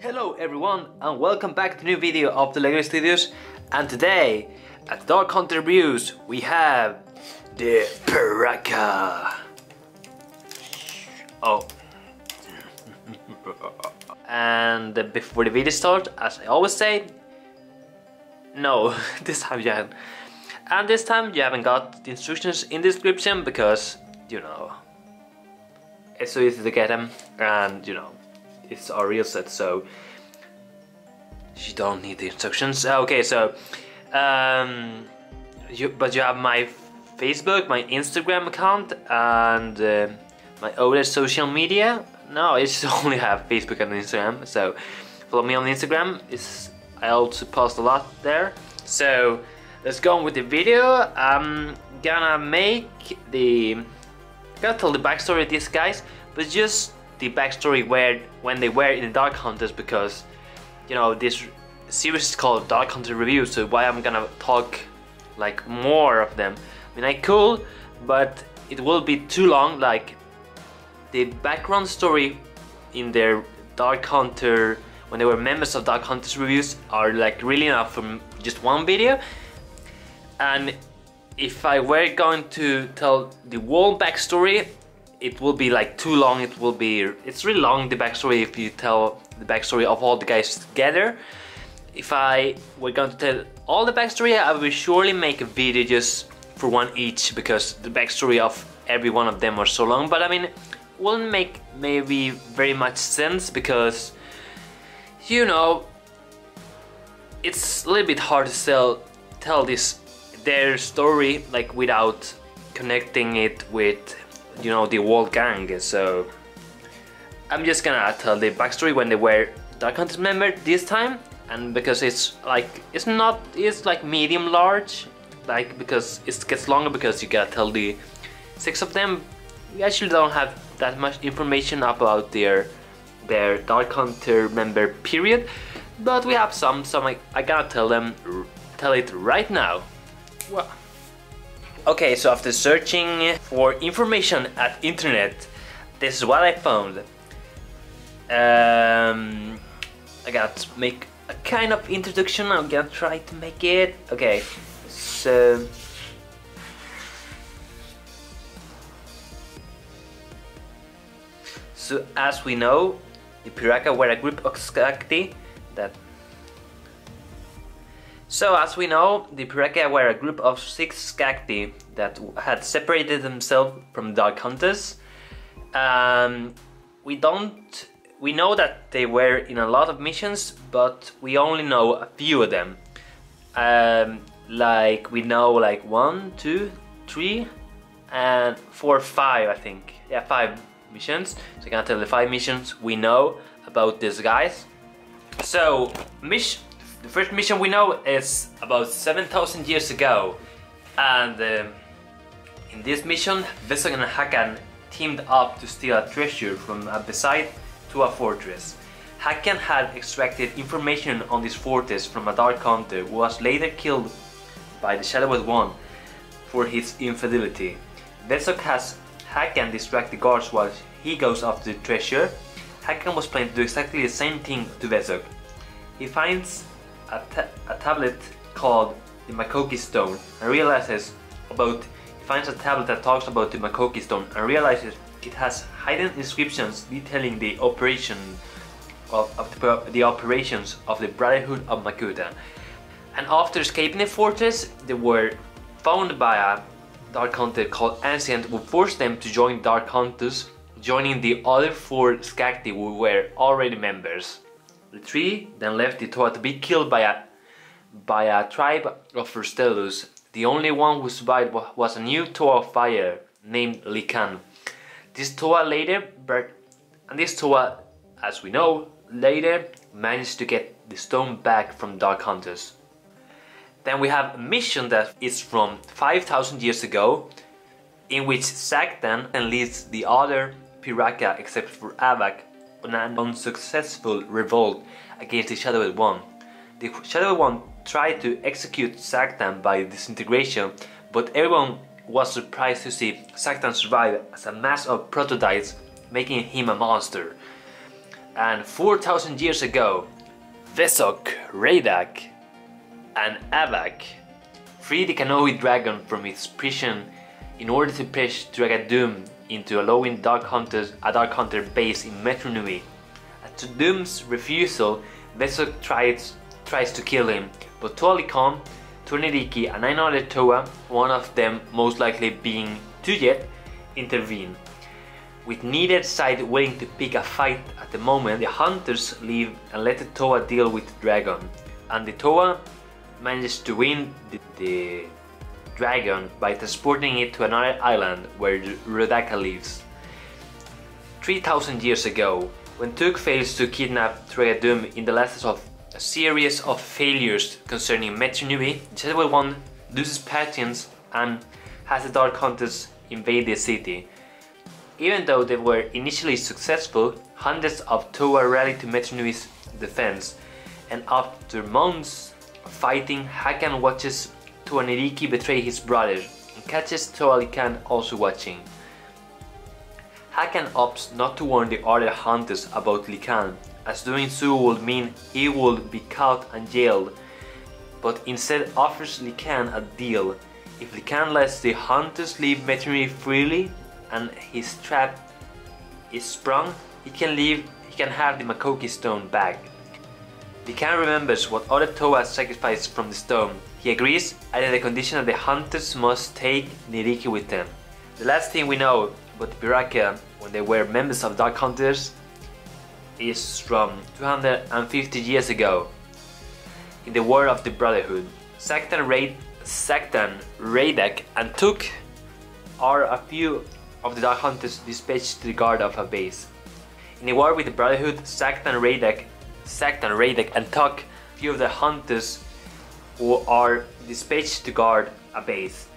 Hello everyone and welcome back to a new video of the LEGO Studios, and today at Dark Hunter Reviews we have the Piraka. Oh. And before the video starts, as I always say, no, this time you haven't. And this time you haven't got the instructions in the description because, you know, it's so easy to get them, and you know, it's our real set, so you don't need the instructions. Okay, so but you have my Facebook, my Instagram account, and my other social media. No, I just only have Facebook and Instagram, so follow me on Instagram. I also post a lot there. So let's go on with the video. I'm gonna tell the backstory of these guys, but just the backstory when they were in the Dark Hunters, because you know this series is called Dark Hunter Reviews, so why I'm gonna talk like more of them. I mean, I could, but it will be too long. Like the background story in their Dark Hunter, when they were members of Dark Hunters Reviews, are like really enough from just one video. And if I were going to tell the whole backstory, it will be like too long. It's really long, the backstory, if you tell the backstory of all the guys together. If I were going to tell all the backstory, I would surely make a video just for one each, because the backstory of every one of them are so long. But I mean, it wouldn't make maybe very much sense, because you know, it's a little bit hard to tell their story like without connecting it with, you know, the whole gang. So I'm just gonna tell the backstory when they were Dark Hunters member this time, and because it's like medium large, like because it gets longer because you gotta tell the 6 of them. We actually don't have that much information about their Dark Hunter member period, but we have some, so I gotta tell it right now. Well, okay, so after searching for information at internet, this is what I found. I gotta make a kind of introduction. I'm gonna try to make it. Okay, so as we know, the Piraka were a group of Skakti that. So as we know, the Piraka were a group of 6 Skakti that had separated themselves from Dark Hunters. We know that they were in a lot of missions, but we only know a few of them. Like we know like 1, 2, 3, and 4, 5, I think. Yeah, 5 missions. So I can tell the 5 missions we know about these guys. So the first mission we know is about 7,000 years ago, and in this mission, Vesog and Hakan teamed up to steal a treasure from beside to a fortress. Hakan had extracted information on this fortress from a Dark Hunter who was later killed by the Shadowed One for his infidelity. Vesog has Hakan distract the guards while he goes after the treasure. Hakan was planning to do exactly the same thing to Vesog. He finds a tablet called the Makoki Stone and realizes he finds a tablet that talks about the Makoki Stone and realizes it has hidden inscriptions detailing the operations of the Brotherhood of Makuta. And after escaping the fortress, they were found by a Dark Hunter called Ancient, who forced them to join Dark Hunters, joining the other 4 Skakti who were already members. The 3 then left the Toa to be killed by a tribe of Rostellus. The only one who survived was a new Toa of Fire named Likan. This Toa, as we know, later managed to get the stone back from Dark Hunters. Then we have a mission that is from 5,000 years ago, in which Zaktan leads the other Piraka except for Avak on an unsuccessful revolt against the Shadowed One. The Shadowed One tried to execute Zaktan by disintegration, but everyone was surprised to see Zaktan survive as a mass of prototypes, making him a monster. And 4,000 years ago, Vesok, Radak, and Avak freed the Kanohi dragon from its prison in order to push Dragadoom into allowing a Dark Hunter base in Metru Nui. To Doom's refusal, Vesok tries to kill him, but Toa Likan, Torniriki, and 9 other Toa, one of them most likely being Tuyet, intervene. With neither side willing to pick a fight at the moment, the hunters leave and let the Toa deal with the dragon. And the Toa manages to win the dragon by transporting it to another island where Rodaka lives. 3,000 years ago, when Tuk fails to kidnap Dragadoom in the last of a series of failures concerning Metru Nui, Jezebel One loses patience and has the Dark Hunters invade the city. Even though they were initially successful, hundreds of Toa rally to Metru Nui's defense, and after months of fighting, Hakan watches Toa Niriki betray his brother and catches Toa Likan also watching. Hakan opts not to warn the other hunters about Likan, as doing so would mean he would be caught and jailed, but instead offers Likan a deal. If Likan lets the hunters leave Metru Nui freely and his trap is sprung, he can have the Makoki stone back. Likan remembers what other Toa sacrificed from the stone. He agrees, under the condition that the hunters must take Niriki with them. The last thing we know about the Piraka when they were members of Dark Hunters is from 250 years ago. In the War of the Brotherhood, Saktan, Radak, and Tuk are a few of the Dark Hunters dispatched to the guard of a base. In the war with the Brotherhood, Saktan, Radak, and Tuk, few of the hunters who are dispatched to guard a base.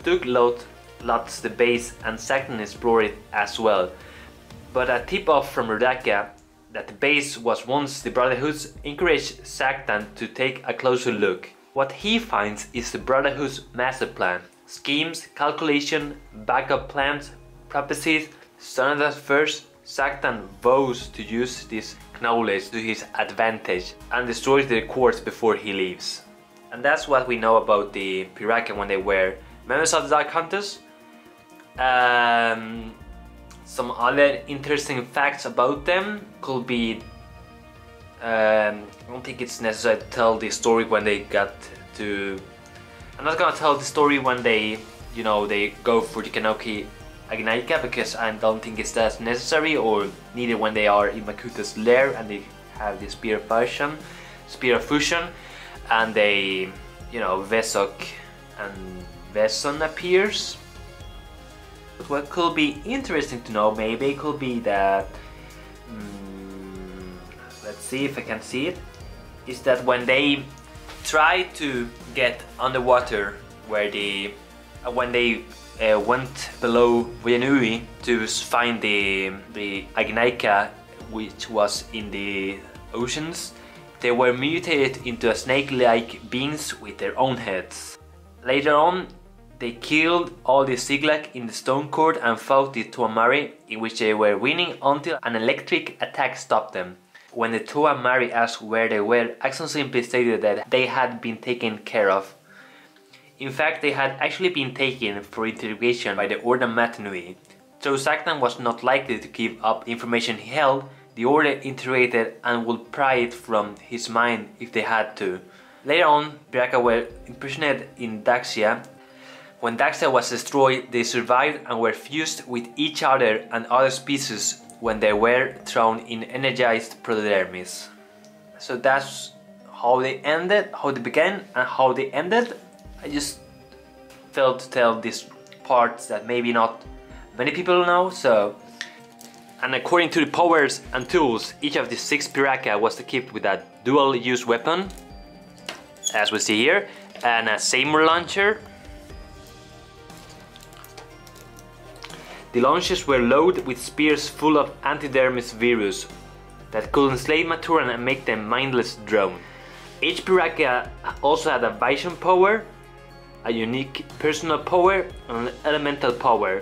Tuk lots the base and Saktan explored it as well, but a tip-off from Rodaka that the base was once the Brotherhood's encouraged Saktan to take a closer look. What he finds is the Brotherhood's master plan. Schemes, calculation, backup plans, prophecies. Starting at first, Saktan vows to use this knowledge to his advantage and destroys the quartz before he leaves. And that's what we know about the Piraka when they were members of the Dark Hunters. Some other interesting facts about them could be, I don't think it's necessary to tell the story when they got to... I'm not gonna tell the story when they, they go for the Kanoki Agnaika, because I don't think it's that necessary, or neither when they are in Makuta's lair and they have the spear of fusion, and they, Vesok and Veson appears. But what could be interesting to know maybe could be that, let's see if I can see it, is that when they try to get underwater, when they went below Vianui to find the Agnaika, which was in the oceans, they were mutated into snake-like beings with their own heads. Later on, they killed all the Siglak in the Stone Court and fought the Tuamari, in which they were winning until an electric attack stopped them. When the Tuamari asked where they were, Axon simply stated that they had been taken care of. In fact, they had actually been taken for interrogation by the Order Matanui. Though Saktan was not likely to give up information he held, the Order interrogated and would pry it from his mind if they had to. Later on, Piraka were imprisoned in Daxia. When Daxia was destroyed, they survived and were fused with each other and other species when they were thrown in energized protodermis. So that's how they ended, how they began and how they ended. I just felt to tell these parts that maybe not many people know. And according to the powers and tools, each of the 6 Piraka was equipped with a dual-use weapon, as we see here, and a Seymour launcher. The launchers were loaded with spears full of antidermis virus that could enslave Maturan and make them mindless drone. Each Piraka also had a vision power, a unique personal power, and an elemental power,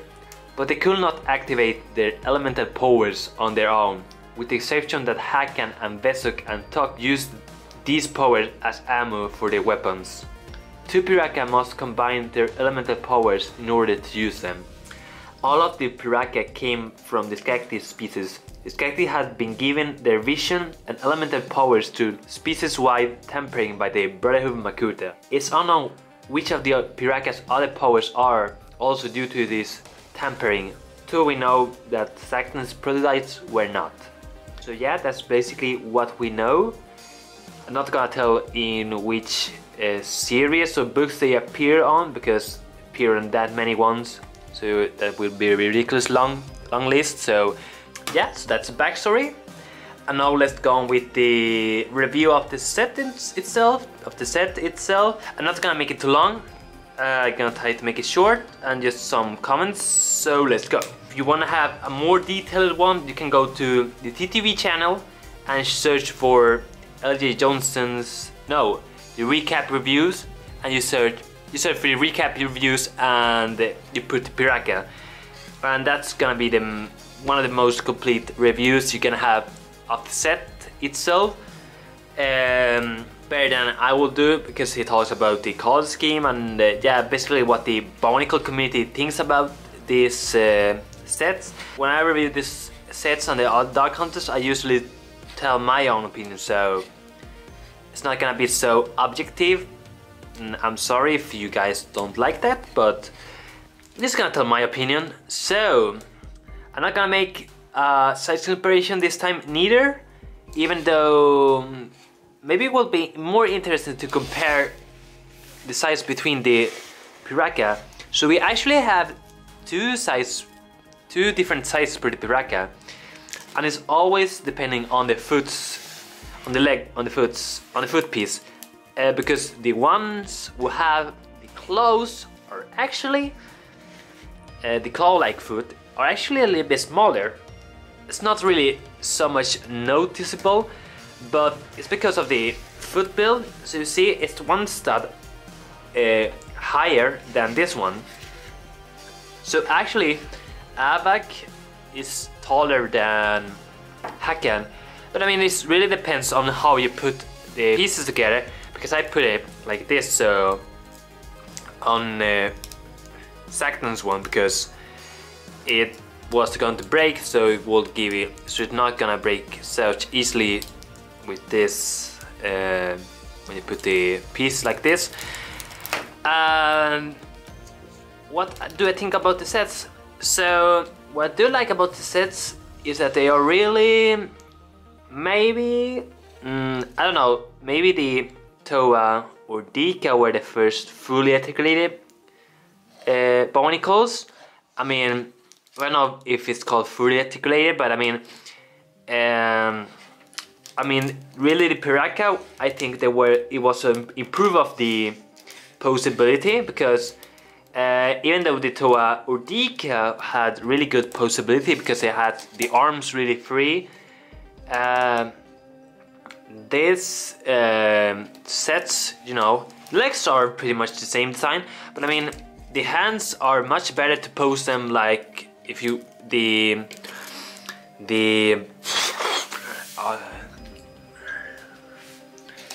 but they could not activate their elemental powers on their own. with the exception that Hakan and Vesuk and Tok used these powers as ammo for their weapons. Two Piraka must combine their elemental powers in order to use them. All of the Piraka came from the Skekti species. The Skekti had been given their vision and elemental powers through species-wide tampering by the Brotherhood Makuta. It's unknown which of the Piraka's other powers are also due to this tampering, though we know that Saxon's prototypes were not. So yeah, that's basically what we know. I'm not gonna tell in which series or books they appear on, because they appear on that many ones, so that will be a ridiculous long list. So yeah, so that's the backstory. And now let's go on with the review of the set itself. I'm not gonna make it too long. I'm gonna try to make it short and just some comments. So let's go. If you wanna have a more detailed one, you can go to the TTV channel and search for LJ Johnson's the recap reviews, and you search for the recap reviews and you put Piraka, and that's gonna be one of the most complete reviews you're gonna have of the set itself, better than I will do, because he talks about the color scheme and yeah, basically what the Bionicle community thinks about these sets. When I review these sets on the Dark Hunters, I usually tell my own opinion, so it's not gonna be so objective. I'm sorry if you guys don't like that, but I'm just gonna tell my opinion. So I'm not gonna make a size comparison this time neither, even though maybe it will be more interesting to compare the size between the Piraka. So we actually have two different sizes for the Piraka, and it's always depending on the foot piece, because the ones who have the claws are actually the claw-like foot are actually a little bit smaller. It's not really so much noticeable, but it's because of the foot build. So you see, it's one stud higher than this one. So actually, Avak is taller than Hakan. But I mean, it really depends on how you put the pieces together, because I put it like this, so on Saxon's one, because it was going to break, so it will give it, so it's not gonna break so easily with this when you put the piece like this. And what do I think about the sets? So what I do like about the sets is that they are really, maybe, I don't know, maybe the Toa or Dika were the first fully articulated Bionicles. I mean, I don't know if it's called fully articulated, but I mean, really the Piraka, I think it was an improve of the posability, because even though the Toa or Dika had really good posability because they had the arms really free, this sets, you know, legs are pretty much the same design, but I mean the hands are much better to pose them, like if you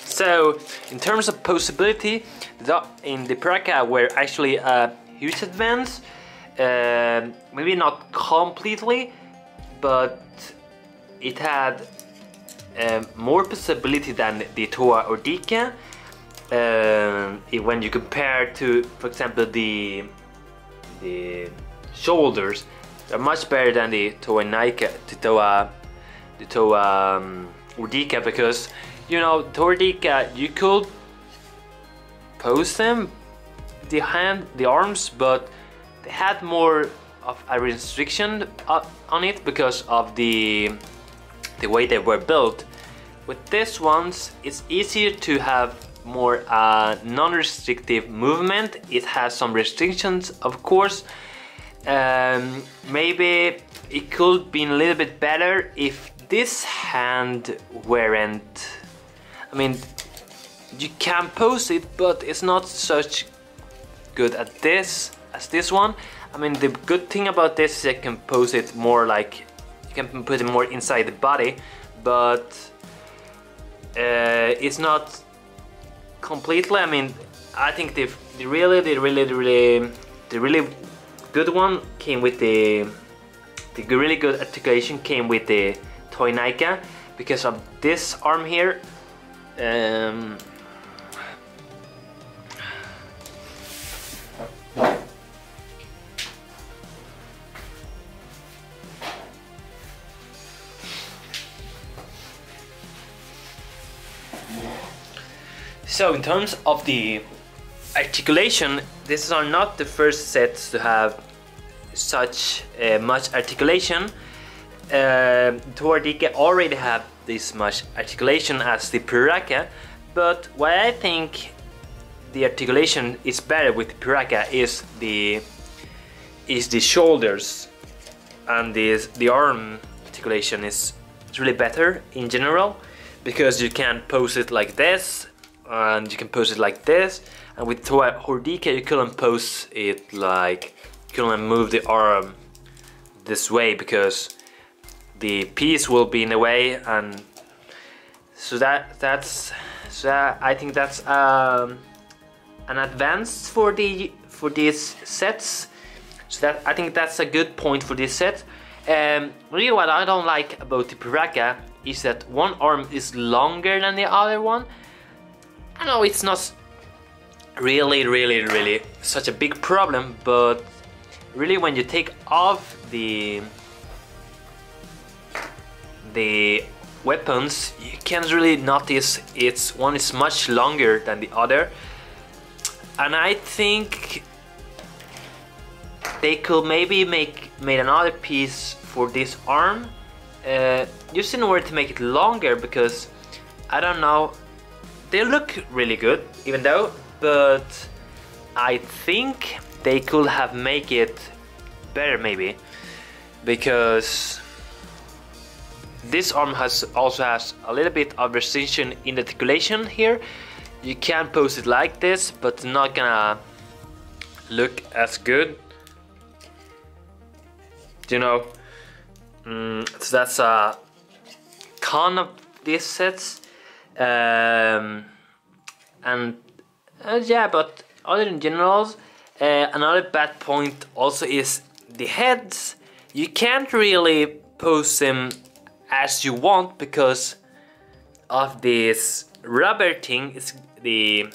so in terms of posability, in the Piraka were actually a huge advance, maybe not completely, but it had more possibility than the Toa or Dika. When you compare to, for example, the shoulders, they're much better than the Toa or Dika, because you know, Toa or Dika, you could pose them, the arms, but they had more of a restriction on it because of the way they were built. With these ones, it's easier to have more non-restrictive movement. It has some restrictions, of course. Maybe it could be a little bit better if this hand weren't, I mean, you can pose it, but it's not such good at this as this one. I mean, the good thing about this is I can pose it more like, you can put it more inside the body, but it's not completely. I mean, I think the really good one came with the really good articulation came with the toy Nika, because of this arm here. So in terms of the articulation, these are not the first sets to have such much articulation. Nika already have this much articulation as the Piraka, but why I think the articulation is better with the Piraka is the shoulders, and the arm articulation is really better in general, because you can pose it like this and you can pose it like this, and with Nika you couldn't pose it like, you couldn't move the arm this way because the piece will be in the way, and so I think that's an advance for these sets. So that I think that's a good point for this set. Really, what I don't like about the Piraka is that one arm is longer than the other one. I know it's not really such a big problem, but really when you take off the weapons, you can really notice one is much longer than the other, and I think they could maybe made another piece for this arm, just in order to make it longer, because I don't know, they look really good even though, but I think they could have make it better maybe, because this arm also has a little bit of restriction in the articulation here. You can pose it like this, but it's not gonna look as good, you know. So that's a con of these sets. Yeah, but other than generals, another bad point also is the heads. You can't really pose them as you want because of this rubber thing. It's the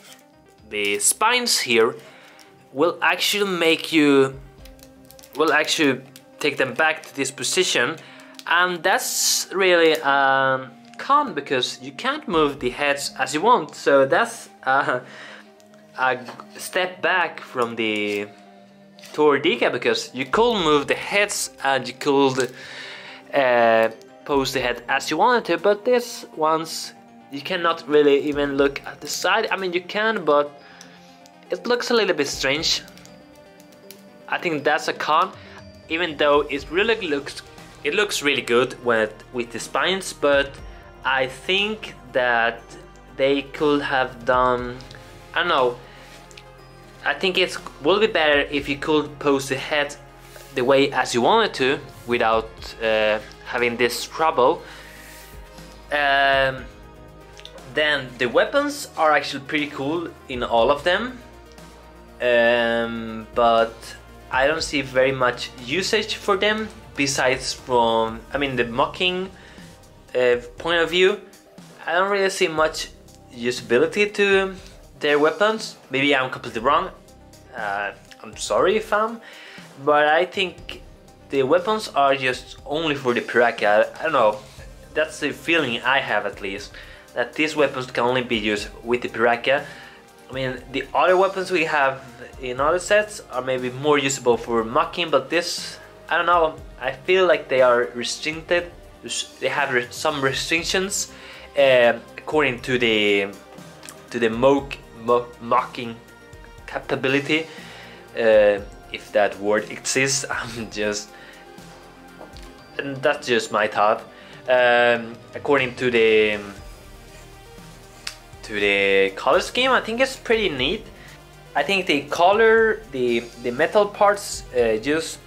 spines here will actually take them back to this position, and that's really con, because you can't move the heads as you want. So that's a step back from the Nika, because you could move the heads and you could pose the head as you wanted to, but this ones you cannot really even look at the side. I mean, you can, but it looks a little bit strange. I think that's a con, even though it looks really good with the spines, but I think that they could have done, I don't know, I think it would be better if you could pose the head the way as you wanted to without having this trouble. Then the weapons are actually pretty cool in all of them, but I don't see very much usage for them besides from, I mean, the mocking point of view. I don't really see much usability to their weapons. Maybe I'm completely wrong. I'm sorry if I'm, but I think the weapons are just only for the Piraka. I don't know, that's the feeling I have, at least, that these weapons can only be used with the Piraka. I mean, the other weapons we have in other sets are maybe more usable for mocking, but this, I don't know, I feel like they are restricted. They have some restrictions according to the mocking capability, if that word exists. And that's just my thought. According to the color scheme, I think it's pretty neat. I think the color, the metal parts just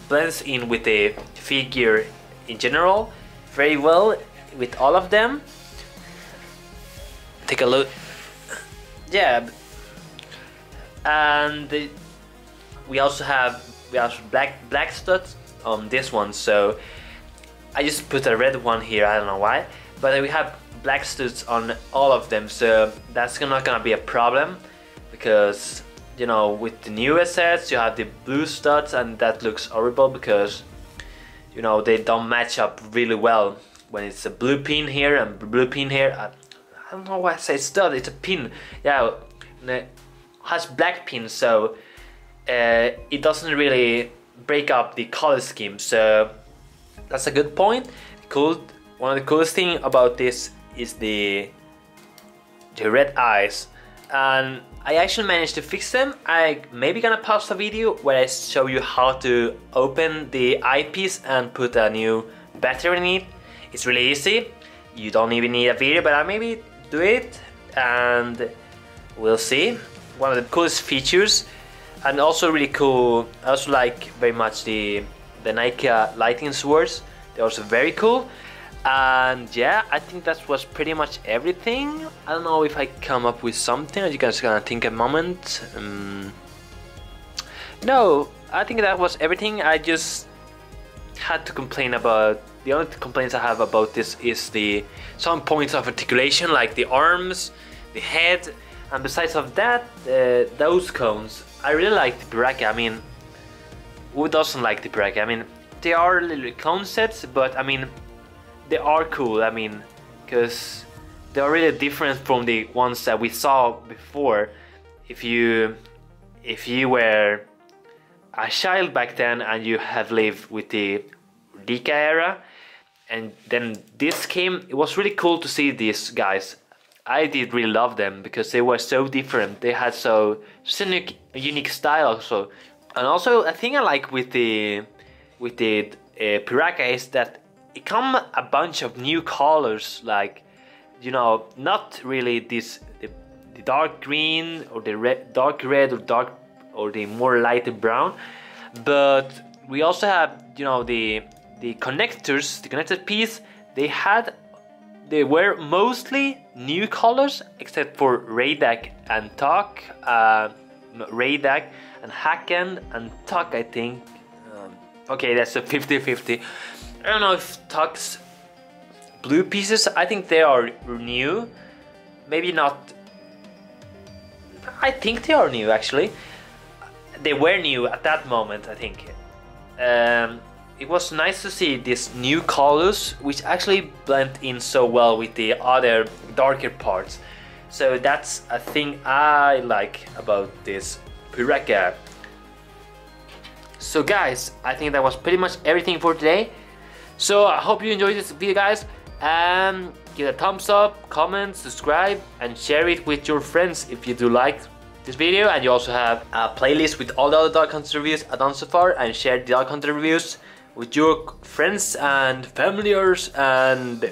blends in with the figure in general very well with all of them. Take a look. Yeah, and we also have black studs on this one, so I just put a red one here, I don't know why, but we have black studs on all of them, so that's not gonna be a problem, because you know, with the newest sets you have the blue studs and that looks horrible because you know they don't match up really well when it's a blue pin here and blue pin here. I don't know why I say stud, it's a pin. Yeah, it has black pins, so it doesn't really break up the color scheme, so that's a good point. Cool. One of the coolest thing about this is the red eyes, and I actually managed to fix them. I maybe gonna post a video where I show you how to open the eyepiece and put a new battery in it. It's really easy. You don't even need a video, but I maybe do it and we'll see. One of the coolest features, and also really cool. I also like very much the Nike lighting swords. They're also very cool. And yeah, I think that was pretty much everything. I don't know if I come up with something. Are you guys gonna think a moment? No, I think that was everything. I just had to complain about, the only complaints I have about this is some points of articulation, like the arms, the head, and besides of that, those cones. I really like the Piraka. I mean, who doesn't like the Piraka? I mean, they are little cone sets, but I mean, they are cool. I mean, because they are really different from the ones that we saw before. If you were a child back then and you have lived with the Rika era, and then this came, it was really cool to see these guys. I did really love them because they were so different. They had such a unique style also. And also a thing I like with the Piraka is that it come a bunch of new colors, like, you know, not really the dark green or the dark red or the more lighter brown, but we also have, you know, the connectors, the connected piece. They were mostly new colors except for Raydak and Tuck, Raydak and Haken and Tuck, I think. Okay, that's a 50-50. I don't know if Tuck's blue pieces, I think they are new. Maybe not. I think they are new actually. They were new at that moment, I think. It was nice to see these new colors, which actually blend in so well with the other darker parts. So that's a thing I like about this Piraka. So guys, I think that was pretty much everything for today. So I hope you enjoyed this video, guys. Give it a thumbs up, comment, subscribe, and share it with your friends if you do like this video. And you also have a playlist with all the other Dark Hunter reviews I've done so far, and share the Dark Hunter reviews with your friends and familiars and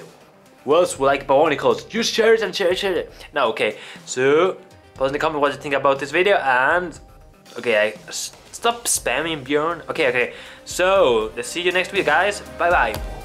who else would like Bionicles. Just share it and share it. No, okay. So post in the comment what you think about this video, and okay, stop spamming Bjorn. Okay. So let's see you next video, guys. Bye bye.